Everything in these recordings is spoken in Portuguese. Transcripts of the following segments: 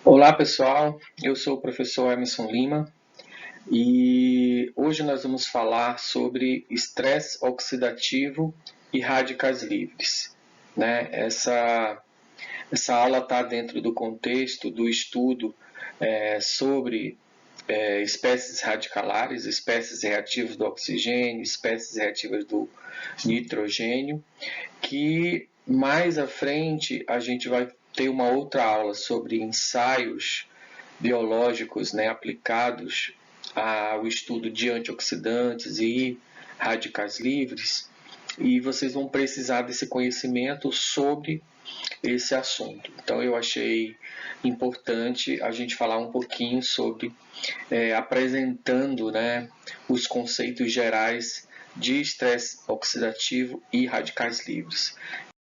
Olá pessoal, eu sou o professor Emerson Lima e hoje nós vamos falar sobre estresse oxidativo e radicais livres. Né? Essa aula está dentro do contexto do estudo sobre espécies radicalares, espécies reativas do oxigênio, espécies reativas do nitrogênio, que mais à frente a gente vai ter uma outra aula sobre ensaios biológicos, né, aplicados ao estudo de antioxidantes e radicais livres, e vocês vão precisar desse conhecimento sobre esse assunto. Então eu achei importante a gente falar um pouquinho sobre apresentando, né, os conceitos gerais de estresse oxidativo e radicais livres.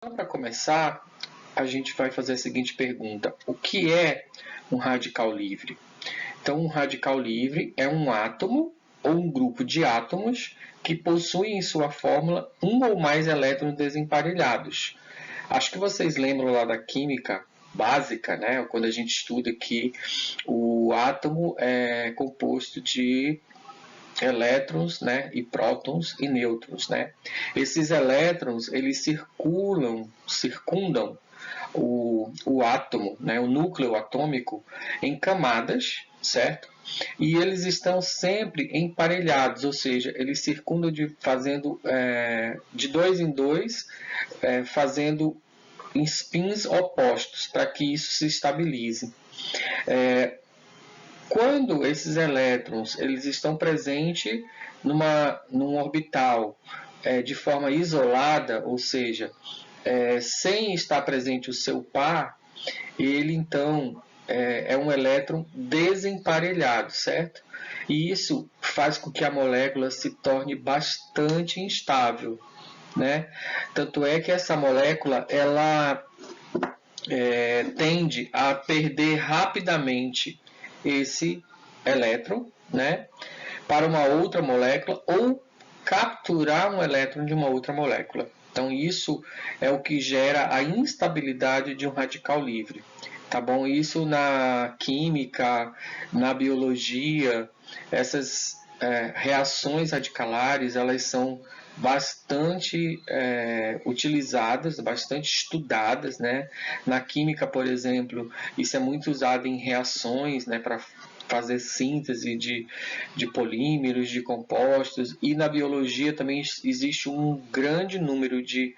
Então, para começar, a gente vai fazer a seguinte pergunta: o que é um radical livre? Então, um radical livre é um átomo ou um grupo de átomos que possuem em sua fórmula um ou mais elétrons desemparelhados. Acho que vocês lembram lá da química básica, né? Quando a gente estuda que o átomo é composto de elétrons, né, e prótons e nêutrons, né? Esses elétrons eles circundam o átomo, né, o núcleo atômico, em camadas, certo? E eles estão sempre emparelhados, ou seja, eles circundam fazendo de dois em dois, fazendo spins opostos para que isso se estabilize. Quando esses elétrons eles estão presentes num orbital de forma isolada, ou seja, sem estar presente o seu par, ele então é um elétron desemparelhado, certo? E isso faz com que a molécula se torne bastante instável, né? Tanto é que essa molécula ela tende a perder rapidamente esse elétron, né, para uma outra molécula ou capturar um elétron de uma outra molécula. Então isso é o que gera a instabilidade de um radical livre. Tá bom? Isso na química, na biologia, essas reações radicalares, elas são bastante utilizadas, bastante estudadas, né? Na química, por exemplo, isso é muito usado em reações, né, para fazer síntese de polímeros, de compostos, e na biologia também existe um grande número de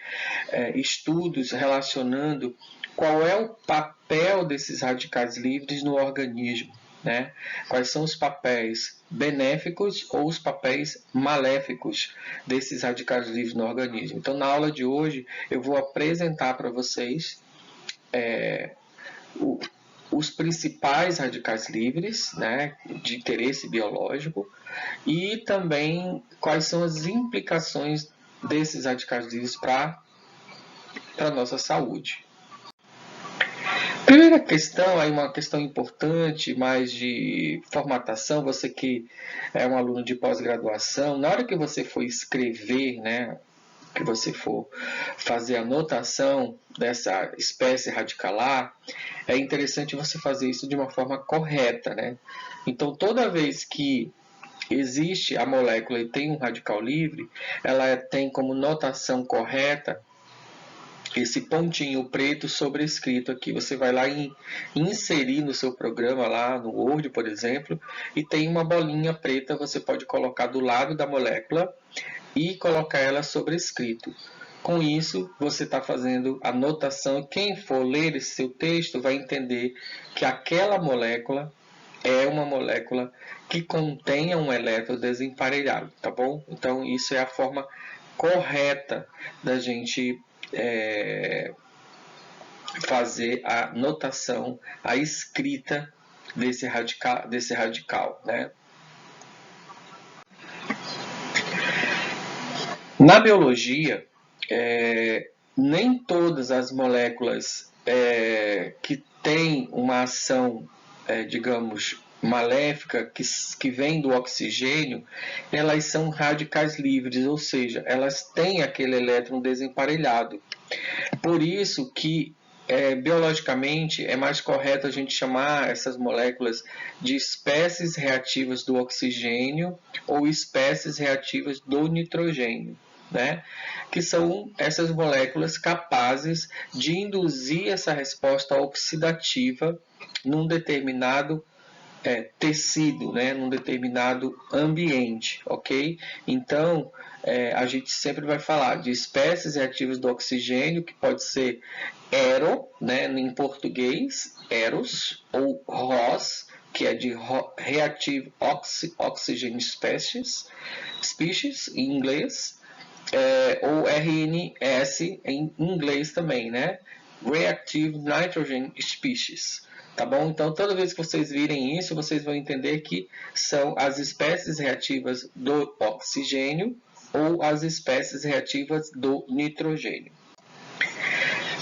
estudos relacionando qual é o papel desses radicais livres no organismo, né? Quais são os papéis benéficos ou os papéis maléficos desses radicais livres no organismo. Então, na aula de hoje, eu vou apresentar para vocês os principais radicais livres, né, de interesse biológico, e também quais são as implicações desses radicais livres para a nossa saúde. Primeira questão, aí uma questão importante, mais de formatação, você que é um aluno de pós-graduação, na hora que você for escrever, né, que você for fazer a notação dessa espécie radicalar, é interessante você fazer isso de uma forma correta, né? Então, toda vez que existe a molécula e tem um radical livre, ela tem como notação correta esse pontinho preto sobrescrito aqui. Você vai lá e inserir no seu programa, lá no Word, por exemplo, e tem uma bolinha preta, você pode colocar do lado da molécula e colocar ela sobrescrito. Com isso, você está fazendo a notação. Quem for ler esse seu texto vai entender que aquela molécula é uma molécula que contenha um elétron desemparelhado, tá bom? Então, isso é a forma correta da gente fazer a notação, a escrita desse radical, né? Na biologia, nem todas as moléculas que têm uma ação, digamos, maléfica, que vem do oxigênio, elas são radicais livres, ou seja, elas têm aquele elétron desemparelhado. Por isso que biologicamente é mais correto a gente chamar essas moléculas de espécies reativas do oxigênio ou espécies reativas do nitrogênio, né? Que são essas moléculas capazes de induzir essa resposta oxidativa num determinado tecido, né, num determinado ambiente, ok? Então, a gente sempre vai falar de espécies reativas do oxigênio, que pode ser ero, né, em português, eros, ou ROS, que é de Reactive Oxygen Species, em inglês, ou RNS em inglês também, né? Reactive Nitrogen Species. Tá bom? Então, toda vez que vocês virem isso, vocês vão entender que são as espécies reativas do oxigênio ou as espécies reativas do nitrogênio.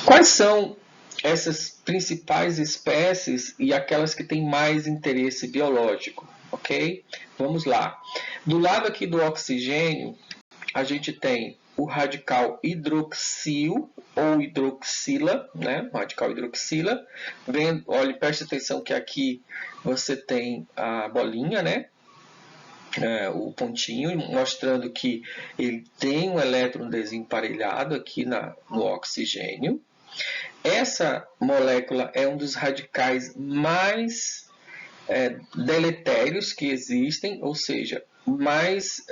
Quais são essas principais espécies e aquelas que têm mais interesse biológico? Ok? Vamos lá. Do lado aqui do oxigênio, a gente tem o radical hidroxil ou hidroxila, né? O radical hidroxila. Olha, preste atenção que aqui você tem a bolinha, né? O pontinho, mostrando que ele tem um elétron desemparelhado aqui no oxigênio. Essa molécula é um dos radicais mais deletérios que existem, ou seja, mais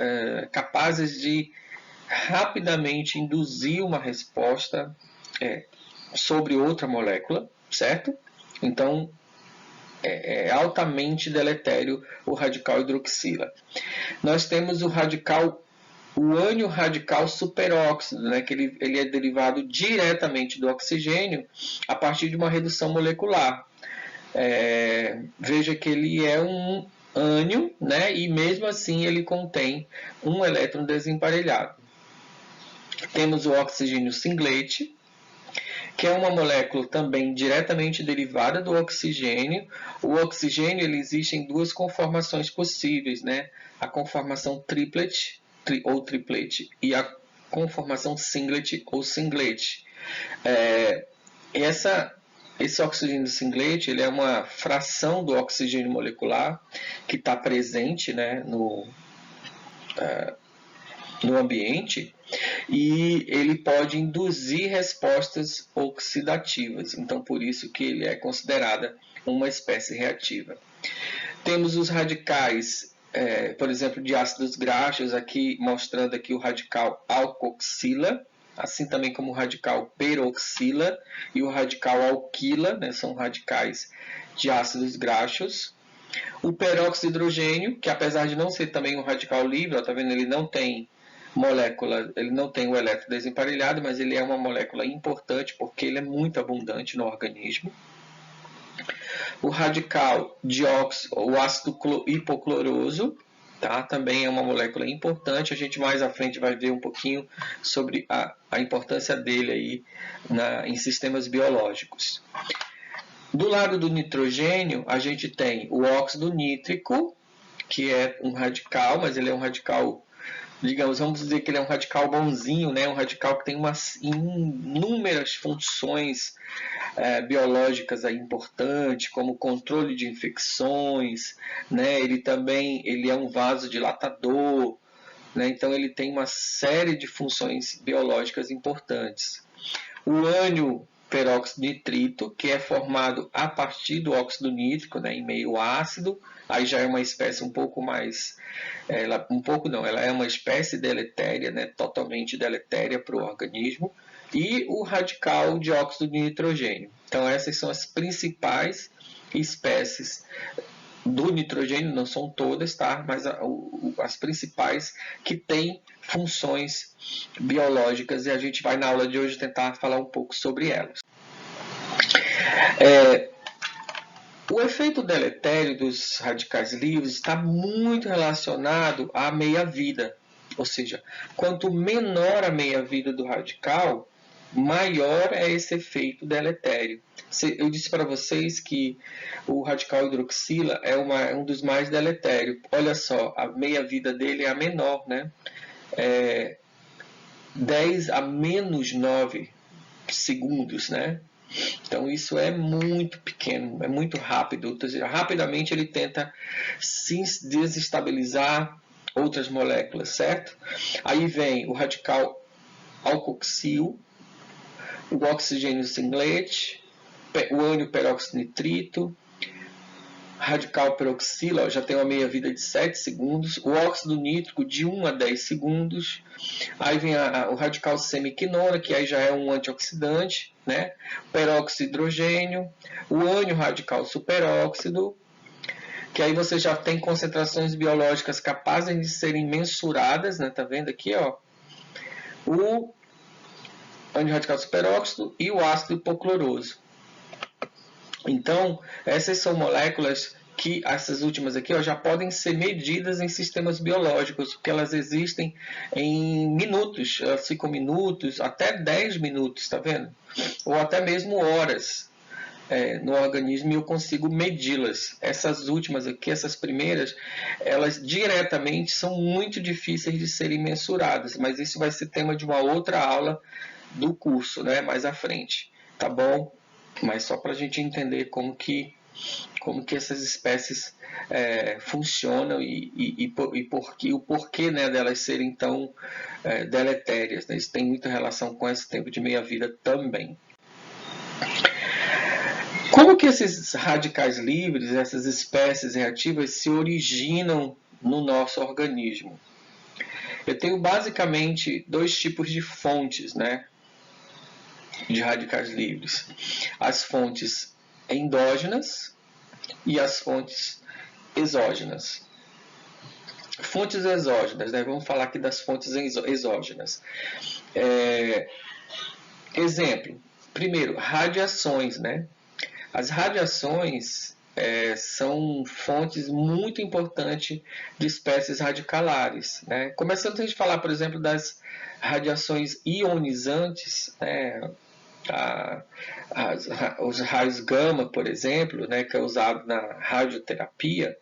capazes de rapidamente induzir uma resposta sobre outra molécula, certo? Então, é altamente deletério o radical hidroxila. Nós temos o ânion radical superóxido, né, que ele é derivado diretamente do oxigênio a partir de uma redução molecular. Veja que ele é um ânion, né, e mesmo assim ele contém um elétron desemparelhado. Temos o oxigênio singlete, que é uma molécula também diretamente derivada do oxigênio. O oxigênio ele existe em duas conformações possíveis, né? A conformação triplet ou triplete e a conformação singlet ou singlete. Esse oxigênio singlete ele é uma fração do oxigênio molecular que está presente, né, no ambiente, e ele pode induzir respostas oxidativas. Então, por isso que ele é considerada uma espécie reativa. Temos os radicais, por exemplo, de ácidos graxos, aqui mostrando aqui o radical alcoxila, assim também como o radical peroxila e o radical alquila, né, são radicais de ácidos graxos. O peróxido de hidrogênio, que apesar de não ser também um radical livre, ó, tá vendo? Ele não tem molécula, ele não tem o elétron desemparelhado, mas ele é uma molécula importante porque ele é muito abundante no organismo. O radical o ácido hipocloroso, tá? Também é uma molécula importante. A gente mais à frente vai ver um pouquinho sobre a importância dele aí em sistemas biológicos. Do lado do nitrogênio, a gente tem o óxido nítrico, que é um radical, mas ele é um radical, digamos, vamos dizer que ele é um radical bonzinho, né? Um radical que tem inúmeras funções biológicas aí importantes, como controle de infecções, né? Ele é um vasodilatador, né? Então ele tem uma série de funções biológicas importantes. O ânion peróxido nitrito, que é formado a partir do óxido nítrico, né, em meio ácido, aí já é uma espécie um pouco mais, ela é uma espécie deletéria, né, totalmente deletéria para o organismo, e o radical de óxido de nitrogênio. Então essas são as principais espécies do nitrogênio, não são todas, tá? Mas as principais que têm funções biológicas, e a gente vai na aula de hoje tentar falar um pouco sobre elas. O efeito deletério dos radicais livres está muito relacionado à meia-vida, ou seja, quanto menor a meia-vida do radical, maior é esse efeito deletério. Eu disse para vocês que o radical hidroxila é um dos mais deletérios. Olha só, a meia-vida dele é a menor, né? 10 a menos 9 segundos, né? Então isso é muito pequeno, é muito rápido. Ou seja, rapidamente ele tenta se desestabilizar outras moléculas, certo? Aí vem o radical alcoxil, o oxigênio singlete, o ânion peróxido nitrito, radical peroxila já tem uma meia-vida de 7 segundos, o óxido nítrico de 1 a 10 segundos, aí vem o radical semiquinona, que aí já é um antioxidante, né? Peróxido de hidrogênio, o ânion radical superóxido, que aí você já tem concentrações biológicas capazes de serem mensuradas, né? Tá vendo aqui, ó? O ânion radical superóxido e o ácido hipocloroso. Então, essas são moléculas que, essas últimas aqui, ó, já podem ser medidas em sistemas biológicos, porque elas existem em minutos, 5 minutos, até 10 minutos, tá vendo? Ou até mesmo horas no organismo e eu consigo medi-las. Essas últimas aqui, essas primeiras, elas diretamente são muito difíceis de serem mensuradas, mas isso vai ser tema de uma outra aula do curso, né, mais à frente, tá bom? Mas só para a gente entender como que essas espécies funcionam e o porquê, né, delas serem tão deletérias. Né? Isso tem muita relação com esse tempo de meia-vida também. Como que esses radicais livres, essas espécies reativas, se originam no nosso organismo? Eu tenho basicamente 2 tipos de fontes, né, de radicais livres. As fontes endógenas e as fontes exógenas. Fontes exógenas, né? Vamos falar aqui das fontes exógenas. Exemplo, primeiro, radiações, né? As radiações são fontes muito importantes de espécies radicalares, né? Começando a gente falar, por exemplo, das radiações ionizantes, né? Os raios gama, por exemplo, né, que é usado na radioterapia,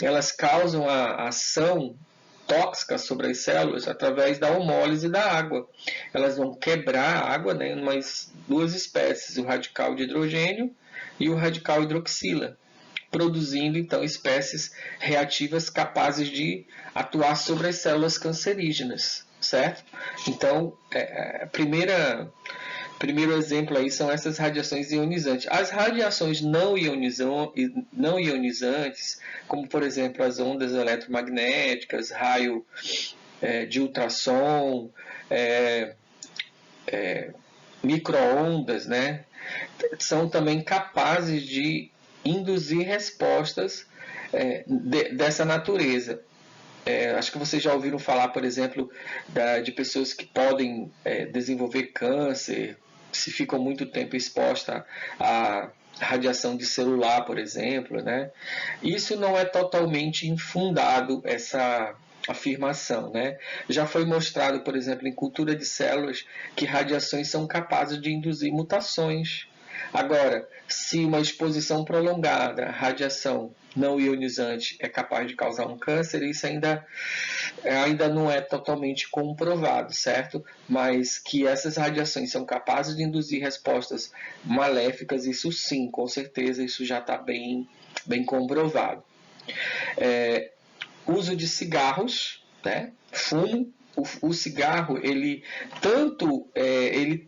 elas causam a ação tóxica sobre as células através da homólise da água. Elas vão quebrar a água, né, em umas 2 espécies, o radical de hidrogênio e o radical hidroxila, produzindo então espécies reativas capazes de atuar sobre as células cancerígenas, certo? Então, primeiro exemplo aí são essas radiações ionizantes. As radiações não ionizantes, como por exemplo as ondas eletromagnéticas, raio de ultrassom, micro-ondas, né, são também capazes de induzir respostas dessa natureza. Acho que vocês já ouviram falar, por exemplo, de pessoas que podem desenvolver câncer, se ficam muito tempo expostas à radiação de celular, por exemplo, né? Isso não é totalmente infundado, essa afirmação, né? Já foi mostrado, por exemplo, em cultura de células, que radiações são capazes de induzir mutações. Agora, se uma exposição prolongada à radiação não ionizante é capaz de causar um câncer, isso ainda não é totalmente comprovado, certo? Mas que essas radiações são capazes de induzir respostas maléficas, isso sim, com certeza, isso já está bem comprovado. Uso de cigarros, né? Fumo. O cigarro, ele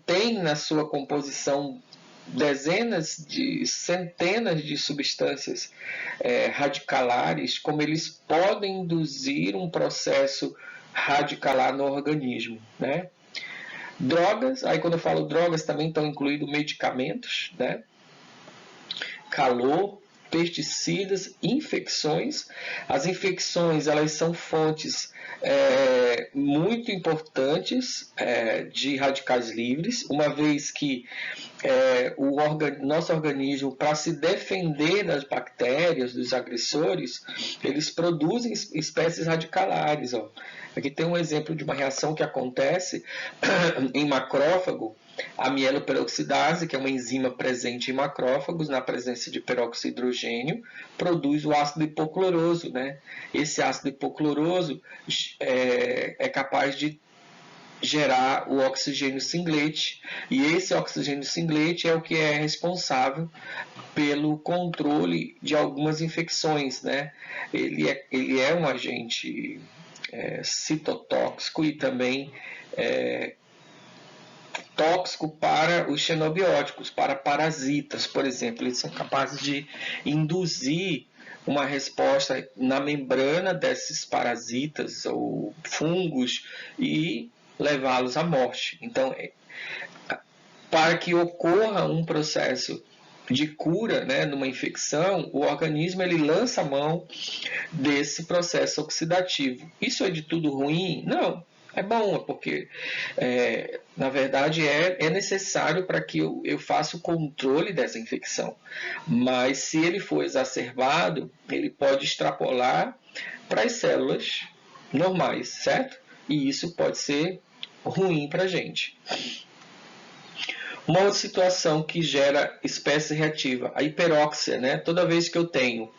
tem na sua composição centenas de substâncias radicalares, como eles podem induzir um processo radicalar no organismo, né? Drogas, aí quando eu falo drogas também estão incluídos medicamentos, né? Calor, pesticidas, infecções. As infecções, elas são fontes muito importantes de radicais livres, uma vez que nosso organismo, para se defender das bactérias, dos agressores, eles produzem espécies radicalares. Ó. Aqui tem um exemplo de uma reação que acontece em macrófago, a mieloperoxidase, que é uma enzima presente em macrófagos, na presença de peróxido de hidrogênio, produz o ácido hipocloroso, né? Esse ácido hipocloroso é capaz de gerar o oxigênio singlete, e esse oxigênio singlete é o que é responsável pelo controle de algumas infecções, né? Ele é um agente citotóxico e também tóxico para os xenobióticos, para parasitas, por exemplo. Eles são capazes de induzir uma resposta na membrana desses parasitas ou fungos e levá-los à morte. Então, para que ocorra um processo de cura, né, numa infecção, o organismo ele lança a mão desse processo oxidativo. Isso é de tudo ruim? Não. É bom, porque na verdade é necessário para que eu faça o controle dessa infecção. Mas se ele for exacerbado, ele pode extrapolar para as células normais, certo? E isso pode ser ruim para a gente. Uma outra situação que gera espécie reativa, a hiperóxia, né? Toda vez que eu tenho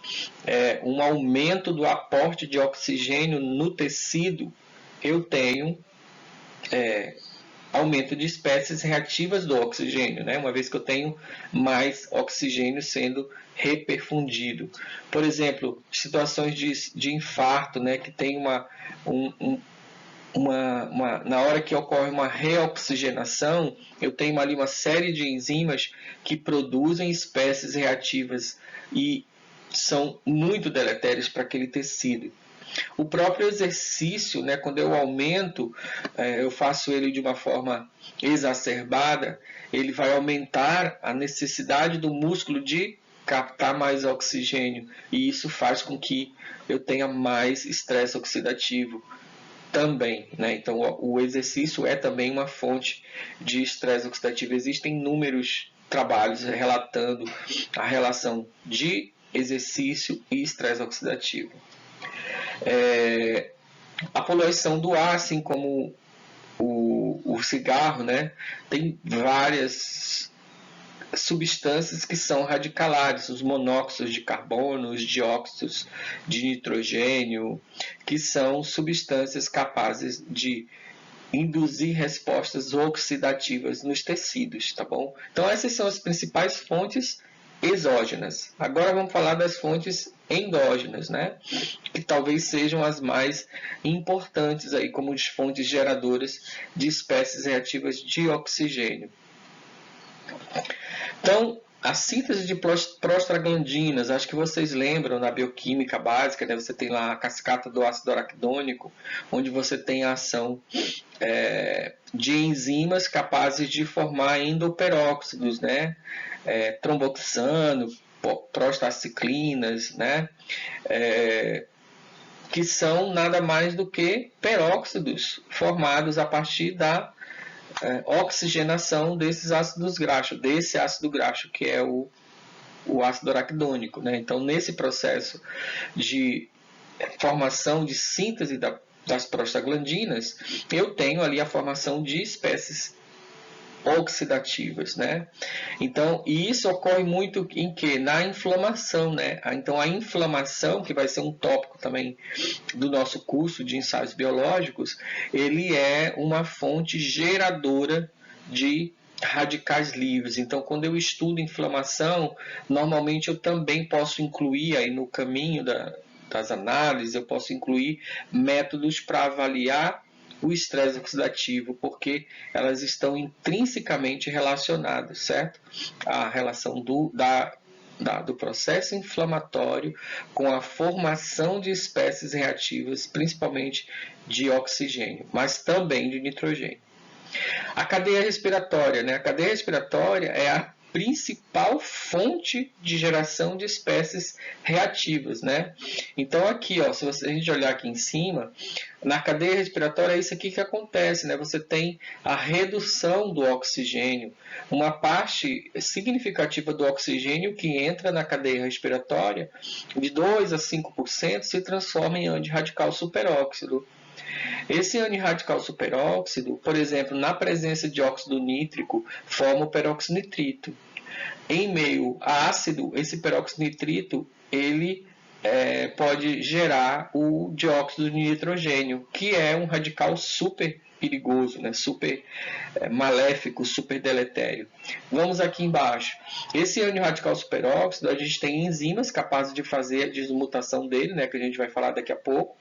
um aumento do aporte de oxigênio no tecido, eu tenho aumento de espécies reativas do oxigênio, né? Uma vez que eu tenho mais oxigênio sendo reperfundido. Por exemplo, situações de infarto, né? Que tem na hora que ocorre uma reoxigenação, eu tenho ali uma série de enzimas que produzem espécies reativas e são muito deletérias para aquele tecido. O próprio exercício, né, quando eu aumento, eu faço ele de uma forma exacerbada, ele vai aumentar a necessidade do músculo de captar mais oxigênio, e isso faz com que eu tenha mais estresse oxidativo também, né? Então o exercício é também uma fonte de estresse oxidativo. Existem inúmeros trabalhos relatando a relação de exercício e estresse oxidativo. A poluição do ar, assim como o cigarro, né? Tem várias substâncias que são radicalares, os monóxidos de carbono, os dióxidos de nitrogênio, que são substâncias capazes de induzir respostas oxidativas nos tecidos, tá bom? Então essas são as principais fontes exógenas. Agora vamos falar das fontes endógenas, né? Que talvez sejam as mais importantes aí como fontes geradoras de espécies reativas de oxigênio. Então, a síntese de prostaglandinas, acho que vocês lembram na bioquímica básica, né? Você tem lá a cascata do ácido araquidônico, onde você tem a ação de enzimas capazes de formar endoperóxidos, né? Tromboxano, prostaciclinas, né? Que são nada mais do que peróxidos formados a partir da oxigenação desses ácidos graxos, desse ácido graxo que é o ácido araquidônico, né? Então, nesse processo de formação de síntese das prostaglandinas, eu tenho ali a formação de espécies oxidativas, né? Então, e isso ocorre muito em que? Na inflamação, né? Então, a inflamação, que vai ser um tópico também do nosso curso de ensaios biológicos, ele é uma fonte geradora de radicais livres. Então, quando eu estudo inflamação, normalmente eu também posso incluir aí no caminho das análises, eu posso incluir métodos para avaliar o estresse oxidativo, porque elas estão intrinsecamente relacionadas, certo? A relação do processo inflamatório com a formação de espécies reativas, principalmente de oxigênio, mas também de nitrogênio. A cadeia respiratória, né? A cadeia respiratória é a principal fonte de geração de espécies reativas, né? Então aqui, ó, se a gente olhar aqui em cima, na cadeia respiratória é isso aqui que acontece, né? Você tem a redução do oxigênio, uma parte significativa do oxigênio que entra na cadeia respiratória, de 2 a 5% se transforma em antirradical superóxido. Esse antirradical superóxido, por exemplo, na presença de óxido nítrico, forma o peróxido nitrito. Em meio a ácido, esse peróxido nitrito, ele pode gerar o dióxido de nitrogênio, que é um radical super perigoso, né? Super maléfico, super deletério. Vamos aqui embaixo. Esse ânion radical superóxido, a gente tem enzimas capazes de fazer a desmutação dele, né? Que a gente vai falar daqui a pouco,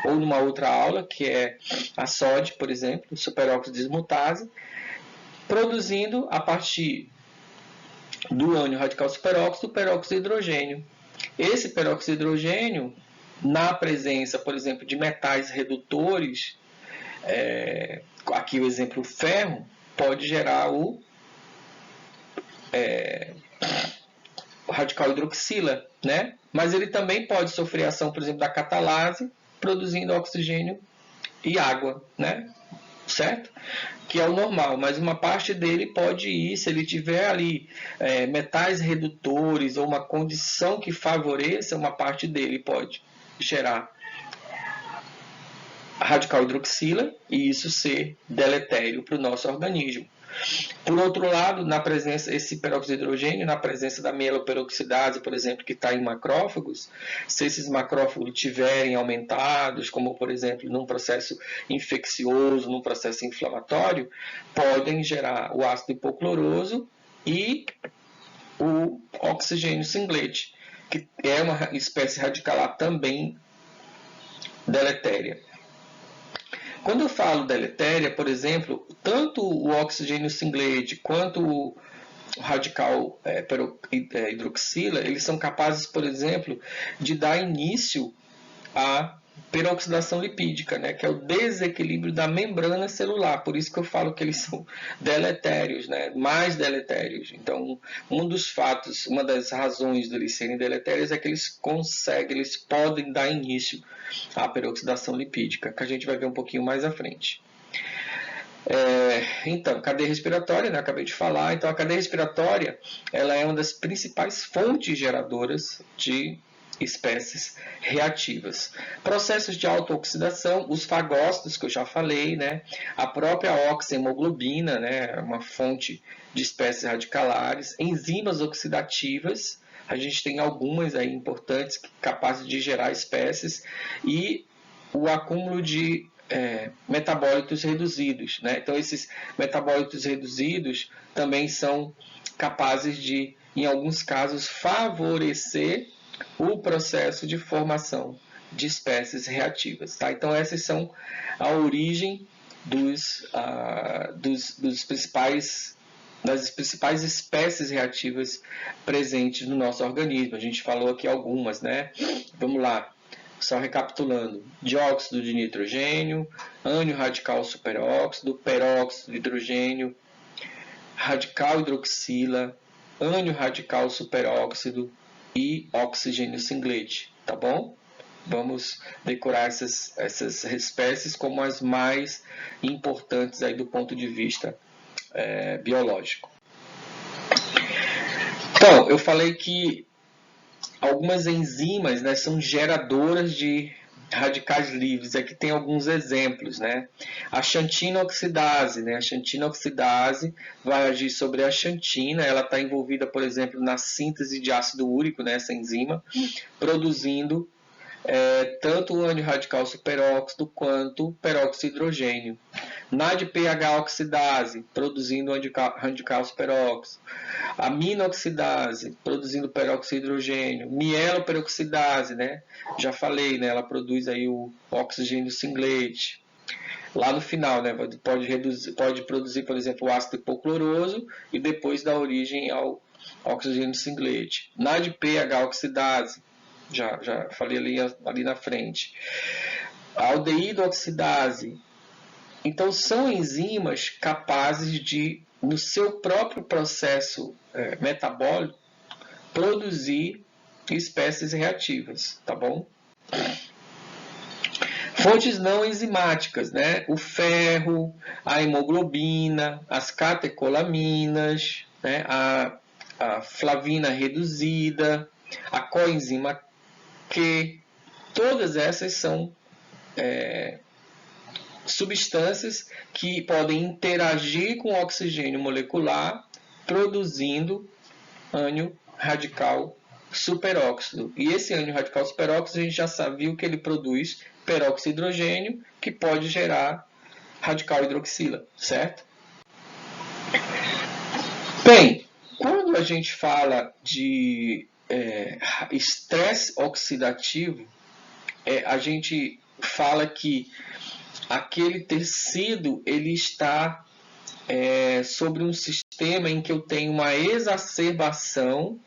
ou numa outra aula, que é a SOD, por exemplo, superóxido desmutase, produzindo a partir do ânion radical superóxido, peróxido de hidrogênio. Esse peróxido de hidrogênio, na presença, por exemplo, de metais redutores, aqui o exemplo ferro, pode gerar o radical hidroxila, né? Mas ele também pode sofrer ação, por exemplo, da catalase, produzindo oxigênio e água, né? Certo? Que é o normal, mas uma parte dele pode ir, se ele tiver ali metais redutores ou uma condição que favoreça, uma parte dele pode gerar radical hidroxila e isso ser deletério para o nosso organismo. Por outro lado, na presença esse peróxido de hidrogênio, na presença da mieloperoxidase, por exemplo, que está em macrófagos, se esses macrófagos tiverem aumentados, como por exemplo num processo infeccioso, num processo inflamatório, podem gerar o ácido hipocloroso e o oxigênio singlete, que é uma espécie radicalar também deletéria. Quando eu falo deletéria, por exemplo, tanto o oxigênio singlete quanto o radical hidroxila, eles são capazes, por exemplo, de dar início à peroxidação lipídica, né, que é o desequilíbrio da membrana celular. Por isso que eu falo que eles são deletérios, né, mais deletérios. Então, um dos fatos, uma das razões de eles serem deletérios é que eles podem dar início à peroxidação lipídica, que a gente vai ver um pouquinho mais à frente. Então, cadeia respiratória, né? Acabei de falar. Então, a cadeia respiratória ela é uma das principais fontes geradoras de espécies reativas. Processos de autooxidação, os fagócitos que eu já falei, né? A própria oxihemoglobina, né? Uma fonte de espécies radicalares. Enzimas oxidativas, a gente tem algumas aí importantes capazes de gerar espécies e o acúmulo de metabólitos reduzidos, né? Então esses metabólitos reduzidos também são capazes de, em alguns casos, favorecer o processo de formação de espécies reativas, tá? Então essas são a origem das principais espécies reativas presentes no nosso organismo. A gente falou aqui algumas, né? Vamos lá. Só recapitulando: dióxido de nitrogênio, ânion radical superóxido, peróxido de hidrogênio, radical hidroxila, ânion radical superóxido e oxigênio singlete, tá bom? Vamos decorar essas espécies como as mais importantes aí do ponto de vista biológico. Então, eu falei que algumas enzimas, né, são geradoras de radicais livres. Aqui tem alguns exemplos, né? A xantina oxidase, né? A xantina oxidase vai agir sobre a xantina. Ela está envolvida, por exemplo, na síntese de ácido úrico, né? Essa enzima, produzindo tanto o ânion radical superóxido quanto o peróxido de hidrogênio. NADPH oxidase, produzindo o radical superóxido. Aminoxidase, produzindo peróxido de hidrogênio. Mieloperoxidase, né? Já falei, né? Ela produz aí o oxigênio singlete. Lá no final, né? Pode produzir, por exemplo, o ácido hipocloroso e depois dar origem ao oxigênio singlete. NADPH oxidase, já falei ali na frente. A aldeído oxidase. Então, são enzimas capazes de, no seu próprio processo metabólico, produzir espécies reativas, tá bom? Fontes não enzimáticas, né? O ferro, a hemoglobina, as catecolaminas, né? A flavina reduzida, a coenzima Q, todas essas são substâncias que podem interagir com o oxigênio molecular, produzindo ânion radical superóxido. E esse ânion radical superóxido a gente já viu que ele produz peróxido de hidrogênio, que pode gerar radical hidroxila, certo? Bem, quando a gente fala de estresse oxidativo, a gente fala que aquele tecido ele está sobre um sistema em que eu tenho uma exacerbação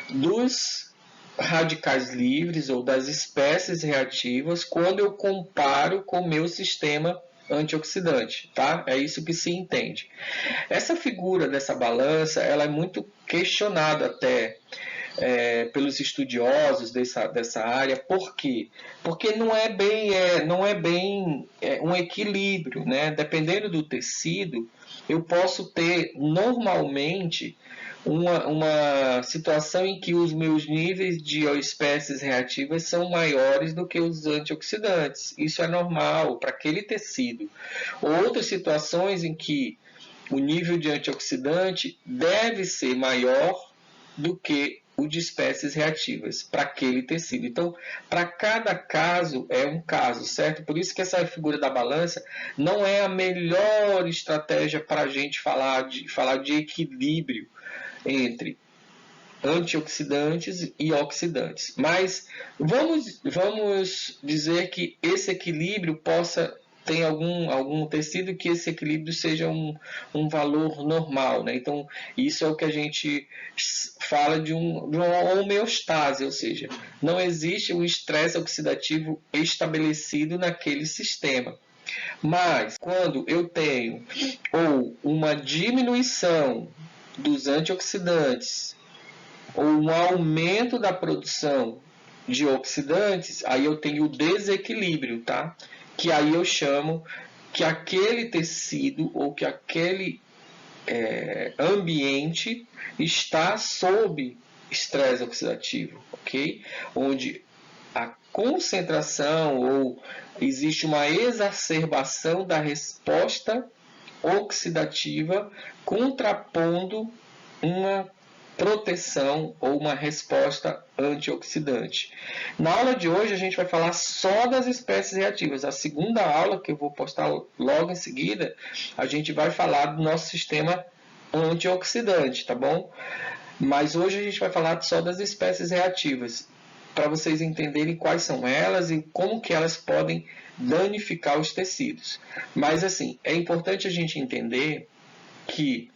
dos radicais livres ou das espécies reativas quando eu comparo com o meu sistema antioxidante, tá? É isso que se entende. Essa figura dessa balança, ela é muito questionada até pelos estudiosos dessa área. Por quê? Porque não é bem um equilíbrio, né? Dependendo do tecido, eu posso ter normalmente uma situação em que os meus níveis de espécies reativas são maiores do que os antioxidantes. Isso é normal para aquele tecido. Outras situações em que o nível de antioxidante deve ser maior do que o de espécies reativas para aquele tecido. Então, para cada caso é um caso, certo? Por isso que essa figura da balança não é a melhor estratégia para a gente falar de equilíbrio entre antioxidantes e oxidantes. Mas vamos dizer que esse equilíbrio tem algum tecido que esse equilíbrio seja um valor normal, né? Então, isso é o que a gente fala de uma homeostase, ou seja, não existe um estresse oxidativo estabelecido naquele sistema. Mas, quando eu tenho ou uma diminuição dos antioxidantes ou um aumento da produção de oxidantes, aí eu tenho o desequilíbrio, tá? Que aí eu chamo que aquele tecido ou que aquele ambiente está sob estresse oxidativo, ok? Onde a concentração ou existe uma exacerbação da resposta oxidativa contrapondo uma proteção ou uma resposta antioxidante. Na aula de hoje a gente vai falar só das espécies reativas. A segunda aula, que eu vou postar logo em seguida, a gente vai falar do nosso sistema antioxidante, tá bom? Mas hoje a gente vai falar só das espécies reativas, para vocês entenderem quais são elas e como que elas podem danificar os tecidos. Mas assim, é importante a gente entender que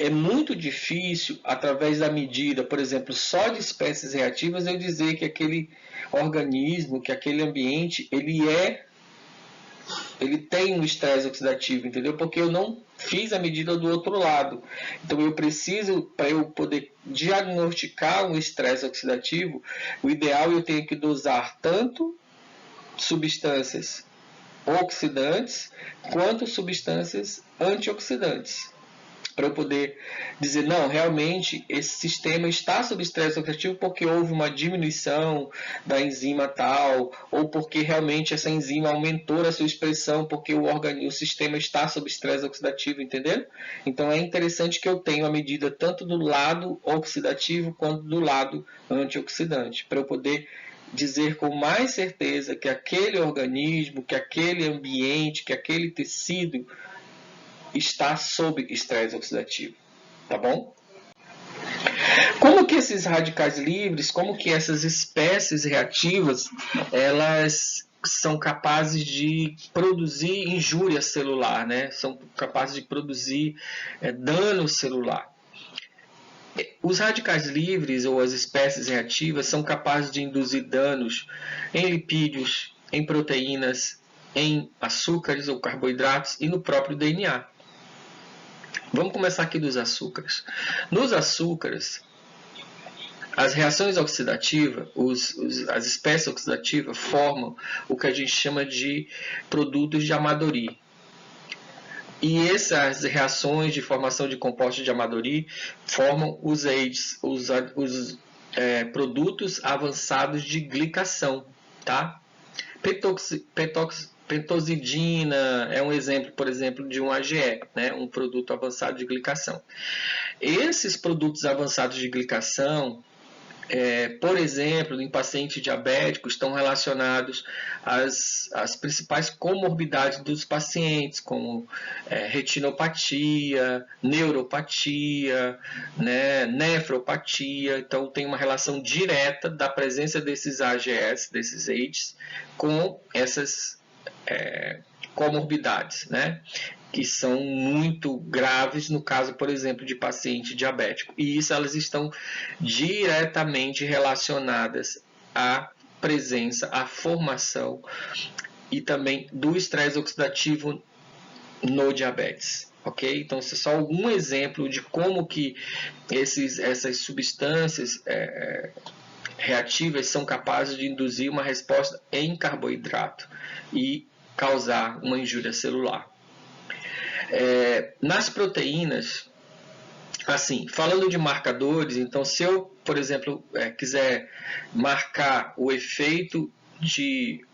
é muito difícil, através da medida, por exemplo, só de espécies reativas, eu dizer que aquele organismo, que aquele ambiente, ele tem um estresse oxidativo, entendeu? Porque eu não fiz a medida do outro lado. Então eu preciso, para eu poder diagnosticar um estresse oxidativo, o ideal eu tenho que dosar tanto substâncias oxidantes quanto substâncias antioxidantes, para eu poder dizer, não, realmente esse sistema está sob estresse oxidativo porque houve uma diminuição da enzima tal, ou porque realmente essa enzima aumentou a sua expressão porque o sistema está sob estresse oxidativo, entendeu? Então é interessante que eu tenha a medida tanto do lado oxidativo quanto do lado antioxidante, para eu poder dizer com mais certeza que aquele organismo, que aquele ambiente, que aquele tecido está sob estresse oxidativo, tá bom? Como que esses radicais livres, como que essas espécies reativas, elas são capazes de produzir injúria celular, né? São capazes de produzir dano celular. Os radicais livres ou as espécies reativas são capazes de induzir danos em lipídios, em proteínas, em açúcares ou carboidratos e no próprio DNA. Vamos começar aqui dos açúcares. Nos açúcares, as reações oxidativas, as espécies oxidativas formam o que a gente chama de produtos de Amadori. E essas reações de formação de compostos de Amadori formam os AIDS, os produtos avançados de glicação, tá? Pentosidina é um exemplo, por exemplo, de um AGE, né? Um produto avançado de glicação. Esses produtos avançados de glicação, Por exemplo, em pacientes diabéticos estão relacionados às principais comorbidades dos pacientes, como retinopatia, neuropatia, né, nefropatia. Então, tem uma relação direta da presença desses AGS, desses AIDS, com essas comorbidades, né? Que são muito graves no caso, por exemplo, de paciente diabético. E isso elas estão diretamente relacionadas à presença, à formação e também do estresse oxidativo no diabetes. Ok? Então, esse é só algum exemplo de como que essas substâncias reativas são capazes de induzir uma resposta em carboidrato e causar uma injúria celular. Nas proteínas, assim, falando de marcadores, então se eu, por exemplo, quiser marcar o efeito de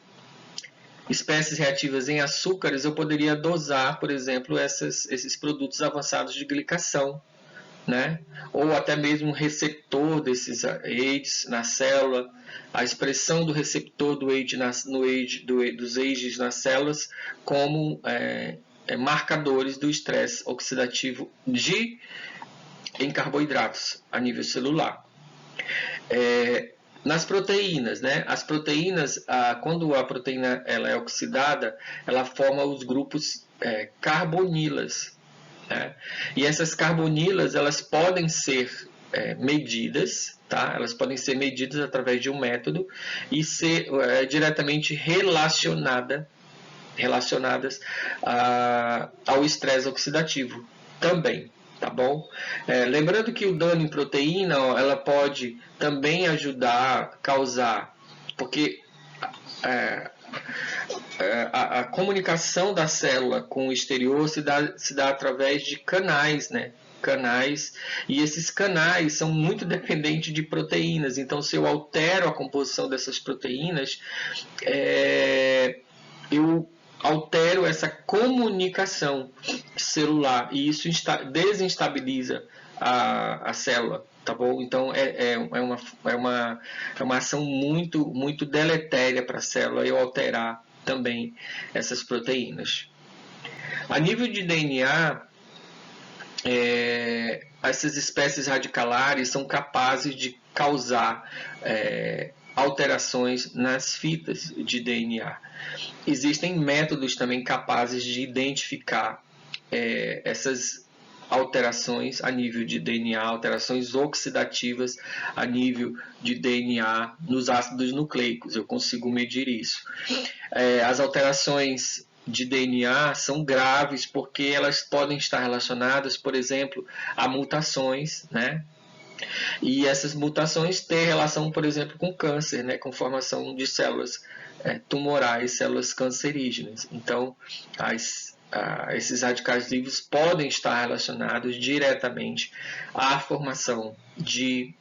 espécies reativas em açúcares, eu poderia dosar, por exemplo, esses produtos avançados de glicação, né? Ou até mesmo o receptor desses AIDS na célula, a expressão do receptor do AIDS dos AGEs nas células como marcadores do estresse oxidativo em carboidratos a nível celular. Nas proteínas, né? As proteínas, quando a proteína ela é oxidada, ela forma os grupos carbonilas, né? E essas carbonilas elas podem ser medidas, tá? Elas podem ser medidas através de um método e ser diretamente relacionadas ao estresse oxidativo também, tá bom? Lembrando que o dano em proteína, ela pode também ajudar a causar, porque a comunicação da célula com o exterior se dá através de canais, né? Canais, e esses canais são muito dependentes de proteínas. Então, se eu altero a composição dessas proteínas, eu altero essa comunicação celular e isso desestabiliza a célula, tá bom? Então é uma ação muito deletéria para a célula eu alterar também essas proteínas. A nível de DNA, essas espécies radicalares são capazes de causar alterações nas fitas de DNA. Existem métodos também capazes de identificar essas alterações a nível de DNA, alterações oxidativas a nível de DNA nos ácidos nucleicos. Eu consigo medir isso. As alterações de DNA são graves porque elas podem estar relacionadas, por exemplo, a mutações, né? E essas mutações têm relação, por exemplo, com câncer, né? Com formação de células tumorais, células cancerígenas. Então, esses radicais livres podem estar relacionados diretamente à formação de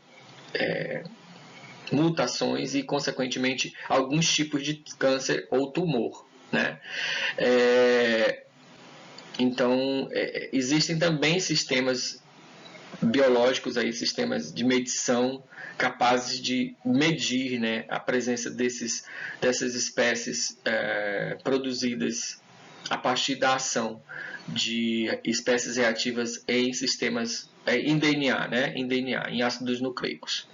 mutações e, consequentemente, alguns tipos de câncer ou tumor, né? Então, existem também sistemas biológicos, aí, sistemas de medição capazes de medir, né, a presença dessas espécies produzidas a partir da ação de espécies reativas em sistemas em DNA, né, em ácidos nucleicos.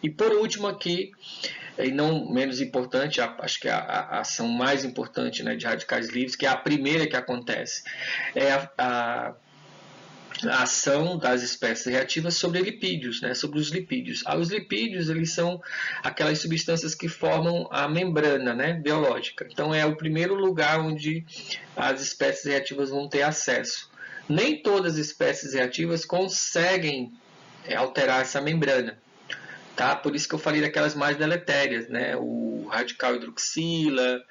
E por último aqui, e não menos importante, acho que a ação mais importante, né, de radicais livres, que é a primeira que acontece, é a ação das espécies reativas sobre lipídios, né, sobre os lipídios. Os lipídios eles são aquelas substâncias que formam a membrana, né, biológica. Então é o primeiro lugar onde as espécies reativas vão ter acesso. Nem todas as espécies reativas conseguem alterar essa membrana. Tá? Por isso que eu falei daquelas mais deletérias, né? O radical hidroxila,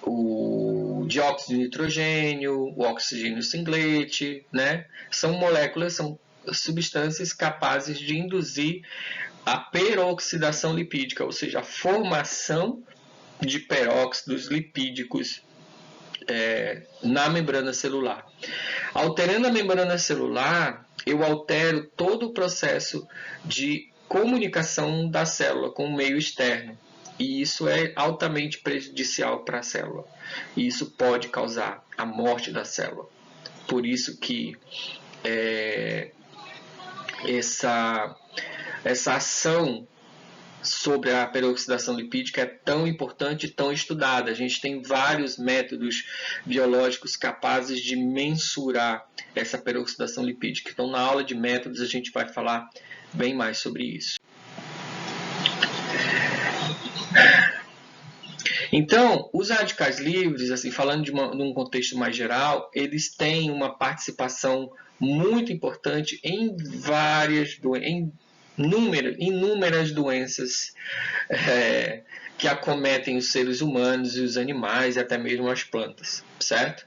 o dióxido de nitrogênio, o oxigênio singlete, né? São moléculas, são substâncias capazes de induzir a peroxidação lipídica, ou seja, a formação de peróxidos lipídicos na membrana celular. Alterando a membrana celular, eu altero todo o processo de comunicação da célula com o meio externo. E isso é altamente prejudicial para a célula. E isso pode causar a morte da célula. Por isso que essa ação sobre a peroxidação lipídica é tão importante e tão estudada. A gente tem vários métodos biológicos capazes de mensurar essa peroxidação lipídica. Então, na aula de métodos, a gente vai falar bem mais sobre isso. Então, os radicais livres, assim, falando de um contexto mais geral, eles têm uma participação muito importante em inúmeras doenças que acometem os seres humanos e os animais e até mesmo as plantas, certo?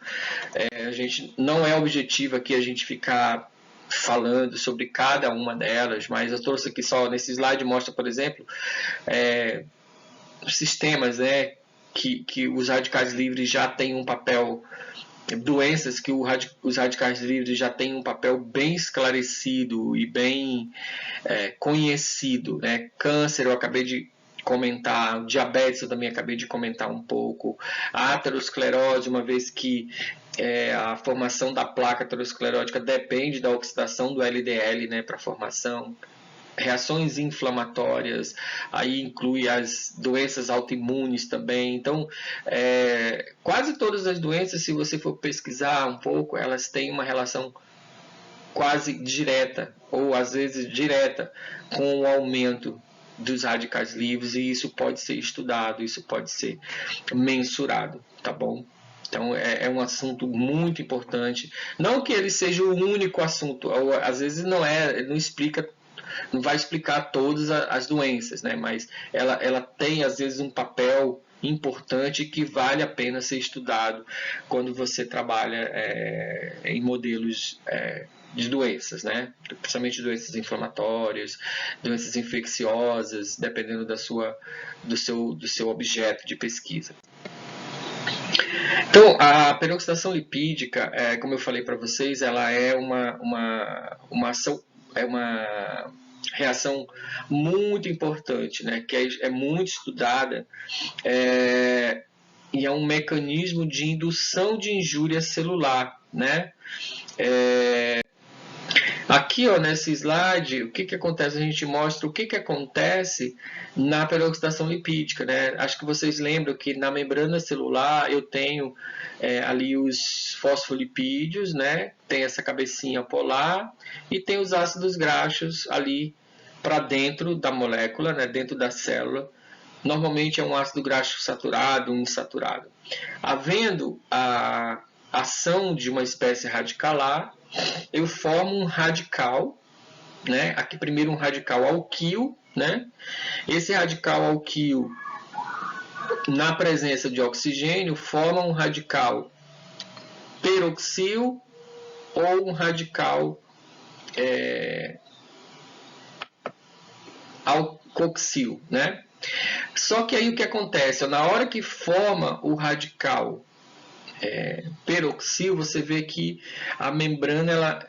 A gente não é objetivo aqui a gente ficar falando sobre cada uma delas, mas eu trouxe aqui só nesse slide, mostra, por exemplo, sistemas, né, que os radicais livres já têm um papel, doenças que os radicais livres já têm um papel bem esclarecido e bem conhecido, né? Câncer eu acabei de comentar, diabetes eu também acabei de comentar um pouco, a aterosclerose, uma vez que a formação da placa aterosclerótica depende da oxidação do LDL, né, para a formação. Reações inflamatórias, aí inclui as doenças autoimunes também. Então, quase todas as doenças, se você for pesquisar um pouco, elas têm uma relação quase direta, ou às vezes direta, com o aumento dos radicais livres, e isso pode ser estudado, isso pode ser mensurado, tá bom? Então, é um assunto muito importante. Não que ele seja o único assunto, ou, às vezes não explica, não vai explicar todas as doenças, né? Mas ela tem, às vezes, um papel importante que vale a pena ser estudado quando você trabalha em modelos de doenças, né? Principalmente doenças inflamatórias, doenças infecciosas, dependendo do seu objeto de pesquisa. Então, a peroxidação lipídica, como eu falei para vocês, ela é uma ação, uma reação muito importante, né, que é muito estudada, e é um mecanismo de indução de injúria celular, né? Aqui, ó, nesse slide, o que acontece? A gente mostra o que acontece na peroxidação lipídica, né? Acho que vocês lembram que na membrana celular eu tenho ali os fosfolipídios, né? Tem essa cabecinha polar e tem os ácidos graxos ali para dentro da molécula, né? Dentro da célula. Normalmente é um ácido graxo saturado, insaturado. Havendo a ação de uma espécie radicalar, eu formo um radical, né? Aqui primeiro um radical alquil, né? Esse radical alquil, na presença de oxigênio, forma um radical peroxil ou um radical alcoxil, né? Só que aí o que acontece? Na hora que forma o radical peroxil, você vê que a membrana,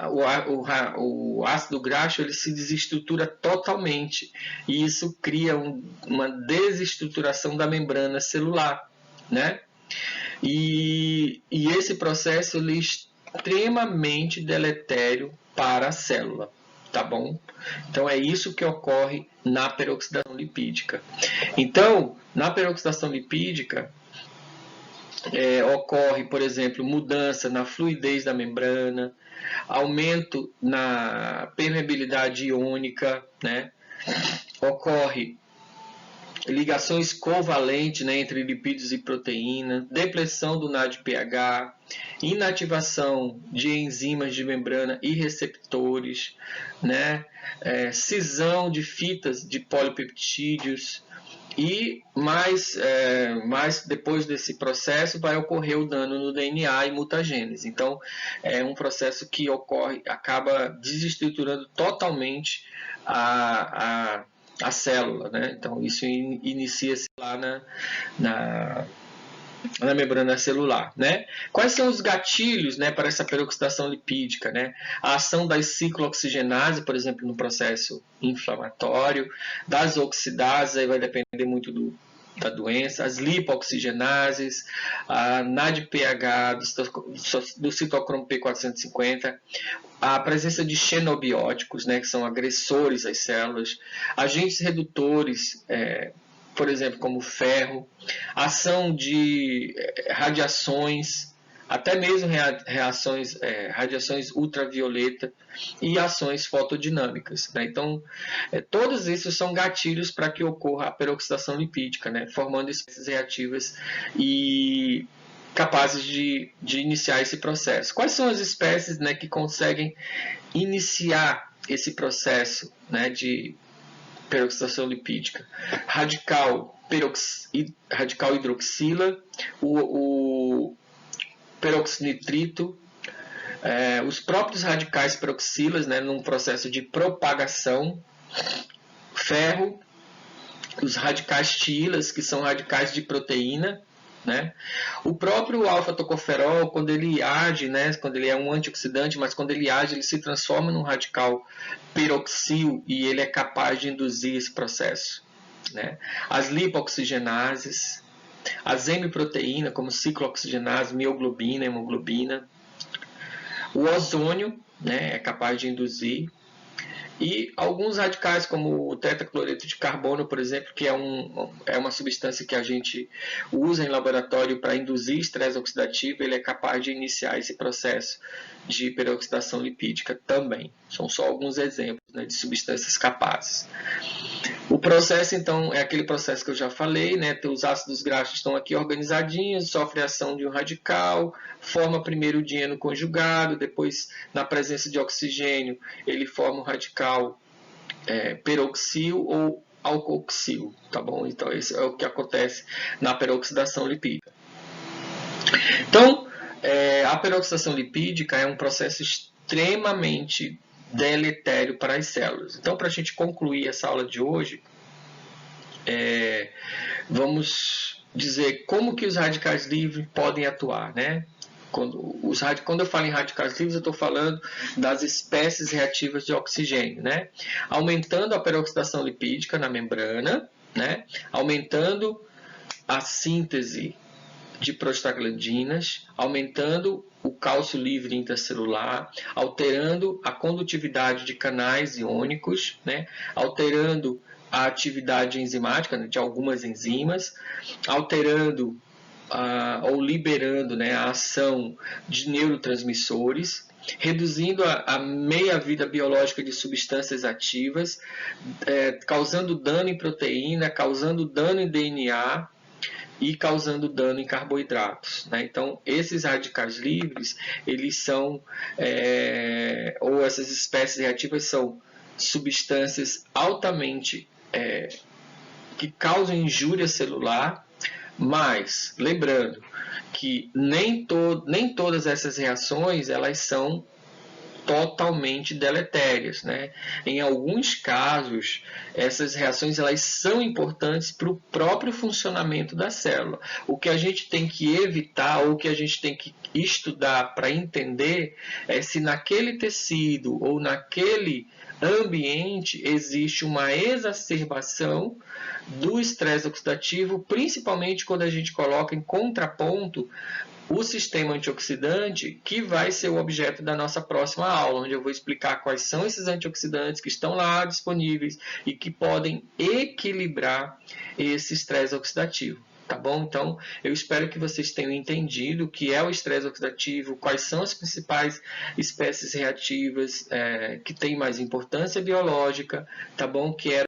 o ácido graxo, ele se desestrutura totalmente, e isso cria uma desestruturação da membrana celular, né? E esse processo ele é extremamente deletério para a célula, tá bom? Então é isso que ocorre na peroxidação lipídica. Então, na peroxidação lipídica, ocorre, por exemplo, mudança na fluidez da membrana, aumento na permeabilidade iônica, né? Ocorre ligações covalentes, né, entre lipídios e proteína, depressão do NADPH, inativação de enzimas de membrana e receptores, né, cisão de fitas de polipeptídeos, e mais depois desse processo vai ocorrer o dano no DNA e mutagênese. Então, é um processo que acaba desestruturando totalmente a célula, né? Então, isso inicia-se lá na membrana celular, né? Quais são os gatilhos, né, para essa peroxidação lipídica, né? A ação das ciclooxigenases, por exemplo, no processo inflamatório, das oxidases, aí vai depender muito da doença, as lipooxigenases, a NADPH do citocromo P450, a presença de xenobióticos, né, que são agressores às células, agentes redutores, por exemplo, como ferro, ação de radiações, até mesmo radiações ultravioleta e ações fotodinâmicas, né? Então, todos esses são gatilhos para que ocorra a peroxidação lipídica, né? Formando espécies reativas e capazes de iniciar esse processo. Quais são as espécies, né, que conseguem iniciar esse processo, né, de peroxidação lipídica? Radical hidroxila, o peroxinitrito, os próprios radicais peroxilas, né, num processo de propagação, ferro, os radicais tilas, que são radicais de proteína, né? O próprio alfa-tocoferol, quando ele age, né, quando ele é um antioxidante, mas quando ele age, ele se transforma num radical peroxil e ele é capaz de induzir esse processo, né? As lipoxigenases, as hemiproteínas, como ciclooxigenase, mioglobina, hemoglobina. O ozônio, né, é capaz de induzir. E alguns radicais, como o tetracloreto de carbono, por exemplo, que é uma substância que a gente usa em laboratório para induzir estresse oxidativo, ele é capaz de iniciar esse processo de peroxidação lipídica também. São só alguns exemplos, né, de substâncias capazes. O processo, então, é aquele processo que eu já falei, né? Os ácidos graxos estão aqui organizadinhos, sofre a ação de um radical, forma primeiro o dieno conjugado, depois, na presença de oxigênio, ele forma um radical peroxil ou alcoxil, tá bom? Então, esse é o que acontece na peroxidação lipídica. Então, a peroxidação lipídica é um processo extremamente deletério para as células. Então, para a gente concluir essa aula de hoje, vamos dizer como que os radicais livres podem atuar, né? Quando eu falo em radicais livres, eu estou falando das espécies reativas de oxigênio, né? Aumentando a peroxidação lipídica na membrana, né? Aumentando a síntese de prostaglandinas, aumentando o cálcio livre intracelular, alterando a condutividade de canais iônicos, né? Alterando a atividade enzimática, né, de algumas enzimas, alterando ou liberando, né, a ação de neurotransmissores, reduzindo a meia-vida biológica de substâncias ativas, causando dano em proteína, causando dano em DNA e causando dano em carboidratos, né? Então, esses radicais livres, eles são, ou essas espécies reativas são substâncias altamente que causam injúria celular, mas lembrando que nem todas essas reações elas são totalmente deletérias, né? Em alguns casos, essas reações elas são importantes para o próprio funcionamento da célula. O que a gente tem que evitar, ou o que a gente tem que estudar para entender, é se naquele tecido ou naquele ambiente existe uma exacerbação do estresse oxidativo, principalmente quando a gente coloca em contraponto o sistema antioxidante, que vai ser o objeto da nossa próxima aula, onde eu vou explicar quais são esses antioxidantes que estão lá disponíveis e que podem equilibrar esse estresse oxidativo. Tá bom? Então, eu espero que vocês tenham entendido o que é o estresse oxidativo, quais são as principais espécies reativas que têm mais importância biológica, tá bom? Que